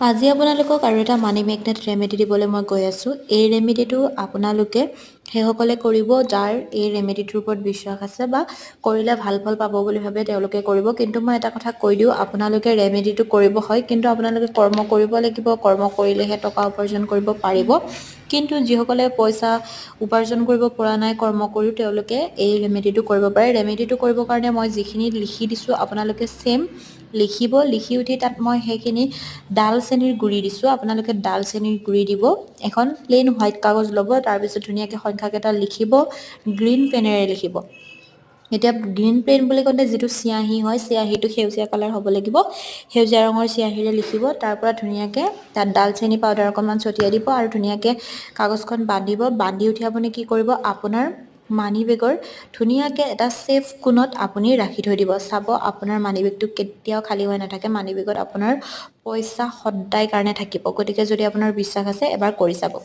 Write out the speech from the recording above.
আজি আপোনালোকক আৰু এটা মানি মেগনেট ৰেমেডি দিবলৈ মই গৈ আছোঁ। এই ৰেমেডিটো আপোনালোকে সেইসকলে কৰিব যাৰ এই ৰেমেডিটোৰ ওপৰত বিশ্বাস আছে বা কৰিলে ভাল ফল পাব বুলি ভাবে তেওঁলোকে কৰিব। কিন্তু মই এটা কথা কৈ দিওঁ, আপোনালোকে ৰেমেডিটো কৰিব হয়, কিন্তু আপোনালোকে কৰ্ম কৰিব লাগিব। কৰ্ম কৰিলেহে টকা উপাৰ্জন কৰিব পাৰিব। কিন্তু যিসকলে পইচা উপাৰ্জন কৰিব পৰা নাই কৰ্ম কৰিও, তেওঁলোকে এই ৰেমেডিটো কৰিব পাৰে। ৰেমেডিটো কৰিবৰ কাৰণে মই যিখিনি লিখি দিছোঁ আপোনালোকে ছেম লিখিব। লিখি উঠি তাত মই সেইখিনি ডালচেনিৰ গুড়ি দিছোঁ। আপোনালোকে ডালচেনিৰ গুড়ি দিব। এখন প্লেইন হোৱাইট কাগজ ল'ব, তাৰপিছত ধুনীয়াকৈ সংখ্যাকেইটা লিখিব, গ্ৰীণ পেনেৰে লিখিব। এতিয়া গ্ৰীণ পেন বুলি কওঁতে যিটো চিয়াহী হয়, চিয়াহীটো সেউজীয়া কালাৰ হ'ব লাগিব। সেউজীয়া ৰঙৰ চিয়াহীৰে লিখিব। তাৰ পৰা ধুনীয়াকৈ তাত ডালচেনি পাউডাৰ অকণমান ছটিয়াই দিব আৰু ধুনীয়াকৈ কাগজখন বান্ধিব। বান্ধি উঠি আপুনি কি কৰিব, আপোনাৰ মানি বেগৰ ধুনীয়াকৈ এটা ছেফ কোণত আপুনি ৰাখি থৈ দিব। চাব আপোনাৰ মানি বেগটো কেতিয়াও খালী হৈ নাথাকে। মানি বেগত আপোনাৰ পইচা সদায় কাৰণে থাকিব। গতিকে যদি আপোনাৰ বিশ্বাস আছে এবাৰ কৰি চাব।